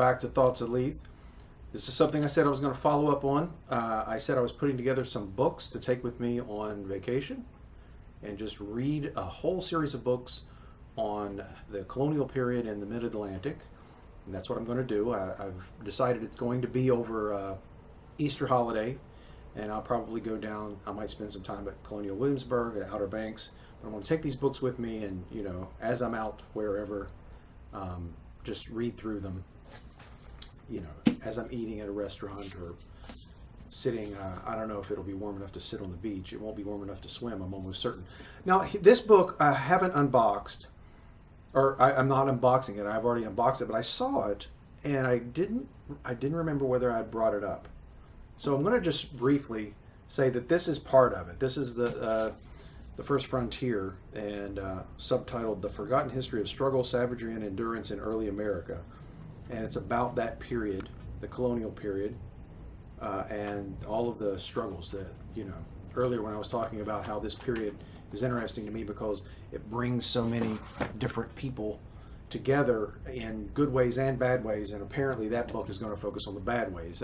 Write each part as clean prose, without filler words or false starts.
back to Thoughts of Leith. This is something I said I was going to follow up on. I said I was putting together some books to take with me on vacation and just read a whole series of books on the colonial period in the mid-Atlantic. And that's what I'm going to do. I've decided it's going to be over Easter holiday, and I'll probably go down. I might spend some time at Colonial Williamsburg, at Outer Banks. But I'm going to take these books with me, and as I'm out wherever, just read through them. As I'm eating at a restaurant or sitting. I don't know if it'll be warm enough to sit on the beach. It won't be warm enough to swim, I'm almost certain. Now, this book I haven't unboxed, or I'm not unboxing it. I've already unboxed it, but I saw it and I didn't remember whether I brought it up. So I'm going to just briefly say that this is part of it. This is the First Frontier, and subtitled "The Forgotten History of Struggle, Savagery, and Endurance in Early America," and it's about that period, the colonial period, and all of the struggles that earlier when I was talking about how this period is interesting to me because it brings so many different people together in good ways and bad ways, and apparently that book is going to focus on the bad ways.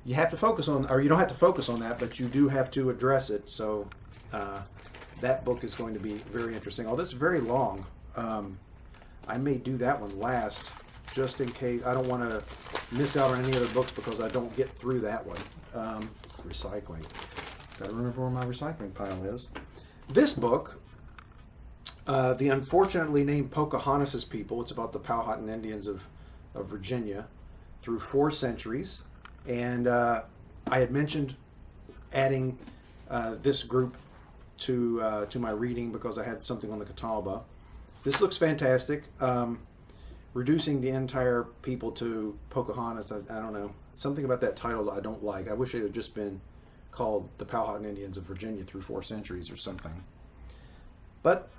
You have to focus on, or you don't have to focus on that, but you do have to address it. So that book is going to be very interesting. Oh, this is very long. I may do that one last, just in case. I don't want to miss out on any other books because I don't get through that one. Recycling. Gotta remember where my recycling pile is. This book, The Unfortunately Named Pocahontas People, it's about the Powhatan Indians of Virginia through 4 centuries. And I had mentioned adding this group to my reading because I had something on the Catawba. This looks fantastic. Reducing the entire people to Pocahontas, I don't know. Something about that title I don't like. I wish it had just been called The Powhatan Indians of Virginia through 4 centuries or something. But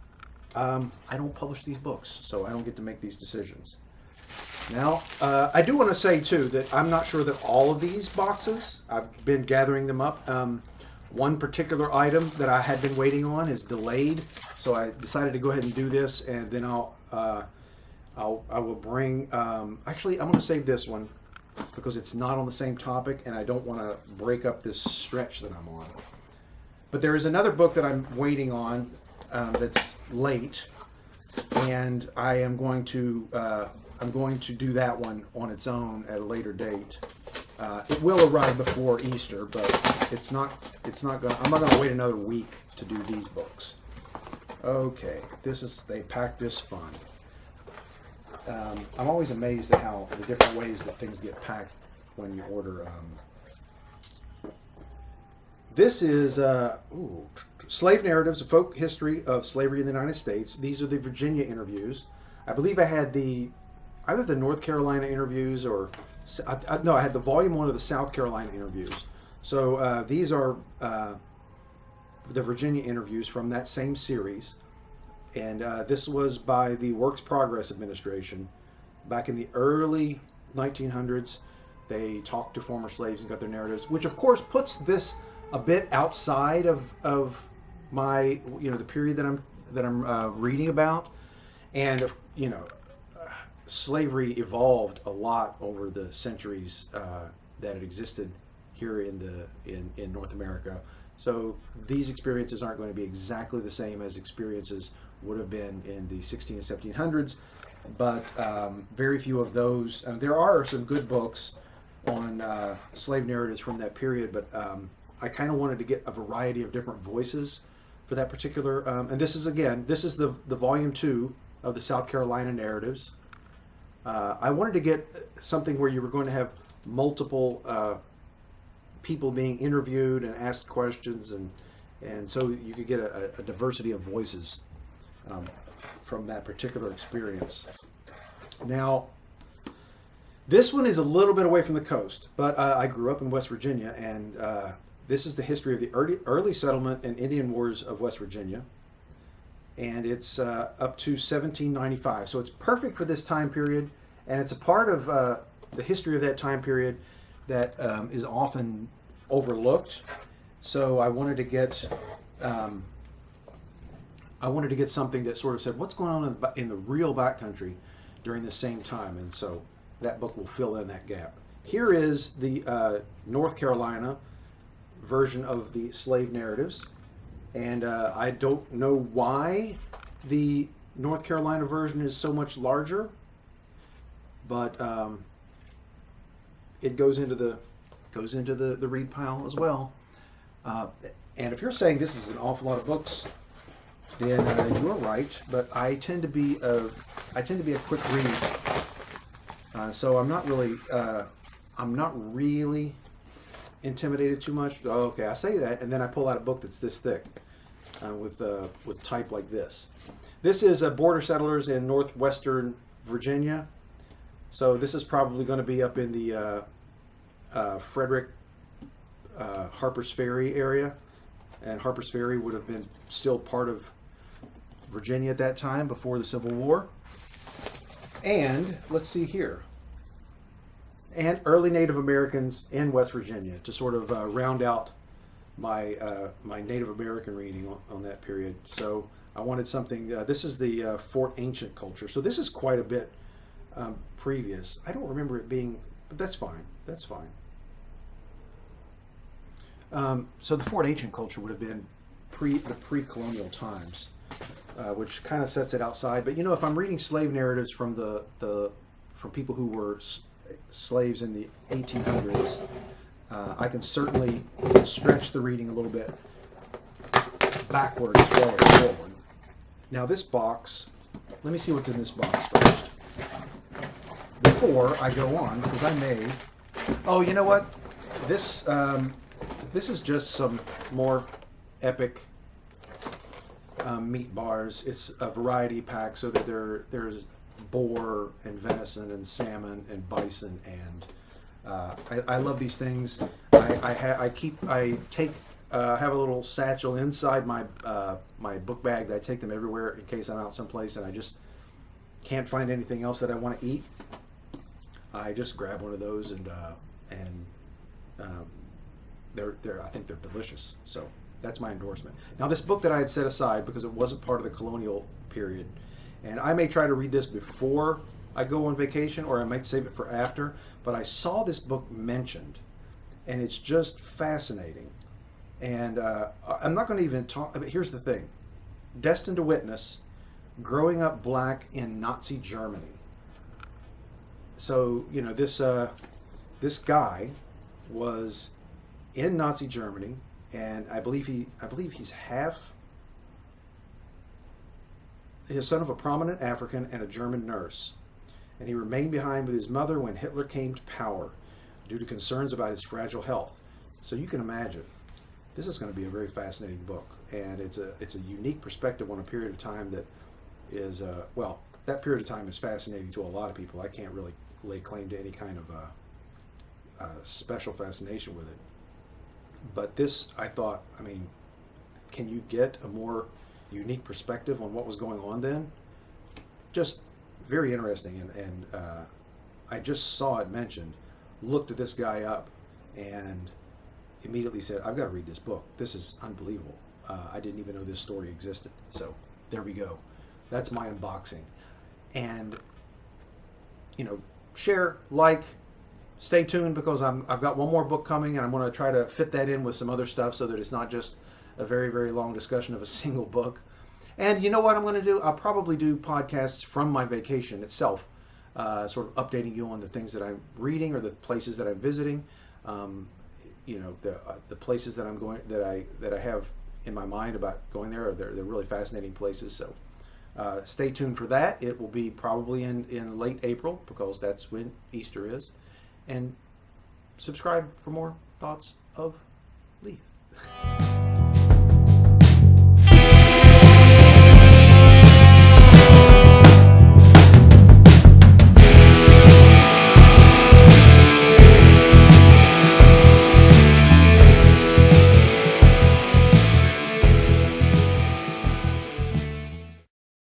I don't publish these books, so I don't get to make these decisions. Now, I do want to say, too, that I'm not sure that all of these boxes, I've been gathering them up. One particular item that I had been waiting on is delayed, so I decided to go ahead and do this, and then I will bring, actually, I'm going to save this one because it's not on the same topic, and I don't want to break up this stretch that I'm on. But there is another book that I'm waiting on that's late, and I am going to do that one on its own at a later date. It will arrive before Easter, but it's not going. I'm not going to wait another week to do these books. Okay, they packed this fun. I'm always amazed at how the different ways that things get packed when you order. This is Slave Narratives, a Folk History of Slavery in the United States. These are the Virginia interviews. I believe I had either the North Carolina interviews or no, I had the volume 1 of the South Carolina interviews. So these are the Virginia interviews from that same series. And this was by the Works Progress Administration. Back in the early 1900s, they talked to former slaves and got their narratives, which of course puts this a bit outside of my, the period that I'm reading about. And slavery evolved a lot over the centuries that it existed here in North America. So these experiences aren't going to be exactly the same as experiences would have been in the 16 and 1700s, but very few of those. There are some good books on slave narratives from that period, but I kind of wanted to get a variety of different voices for that particular. And this is the volume 2 of the South Carolina narratives. I wanted to get something where you were going to have multiple people being interviewed and asked questions, and so you could get a diversity of voices from that particular experience. Now, this one is a little bit away from the coast, but I grew up in West Virginia, and this is the history of the early settlement and Indian Wars of West Virginia, and it's up to 1795. So it's perfect for this time period, and it's a part of the history of that time period that is often overlooked. So I wanted to get something that sort of said what's going on in the real backcountry during the same time, and so that book will fill in that gap. Here is the North Carolina version of the slave narratives, and I don't know why the North Carolina version is so much larger, but it goes into the read pile as well. And if you're saying this is an awful lot of books, then you're right. But I tend to be a quick read, so I'm not really intimidated too much. Oh, okay, I say that, and then I pull out a book that's this thick, with type like this. This is Border Settlers in Northwestern Virginia. So this is probably going to be up in the Frederick, Harper's Ferry area, and Harper's Ferry would have been still part of Virginia at that time before the Civil War. And let's see here, and early Native Americans in West Virginia to sort of round out my my Native American reading on that period. So I wanted something. This is the Fort Ancient culture. So this is quite a bit previous. I don't remember it being, but that's fine. That's fine. So the Fort Ancient culture would have been the pre-colonial times, which kind of sets it outside. But you know, if I'm reading slave narratives from from people who were slaves in the 1800s, I can certainly stretch the reading a little bit backward as well as forward. Now this box, let me see what's in this box first before I go on, because I may. Oh, you know what? This is just some more epic meat bars. It's a variety pack, so that there's boar and venison and salmon and bison, and I love these things. I have a little satchel inside my my book bag that I take them everywhere in case I'm out someplace and I just can't find anything else that I want to eat. I just grab one of those, and I think they're delicious. So that's my endorsement. Now this book that I had set aside because it wasn't part of the colonial period, and I may try to read this before I go on vacation, or I might save it for after, but I saw this book mentioned, and it's just fascinating. And I'm not going to even talk, but here's the thing. Destined to Witness, Growing Up Black in Nazi Germany. So, you know, this guy was in Nazi Germany, and I believe he's his son of a prominent African and a German nurse, and he remained behind with his mother when Hitler came to power due to concerns about his fragile health. So you can imagine, this is going to be a very fascinating book, and it's a unique perspective on a period of time that is well, that period of time is fascinating to a lot of people. I can't really lay claim to any kind of special fascination with it. But this, I thought, I mean, can you get a more unique perspective on what was going on then? Just very interesting, and I just saw it mentioned, looked at this guy up, and immediately said, I've got to read this book. This is unbelievable. I didn't even know this story existed. So there we go. That's my unboxing. And, you know, share, like, stay tuned, because I've got one more book coming, and I'm going to try to fit that in with some other stuff so that it's not just a very, very long discussion of a single book. And you know what I'm going to do? I'll probably do podcasts from my vacation itself, sort of updating you on the things that I'm reading or the places that I'm visiting. You know, the places that I'm going, that I have in my mind about going there, they're really fascinating places. So stay tuned for that. It will be probably in late April, because that's when Easter is. And subscribe for more thoughts of Lee.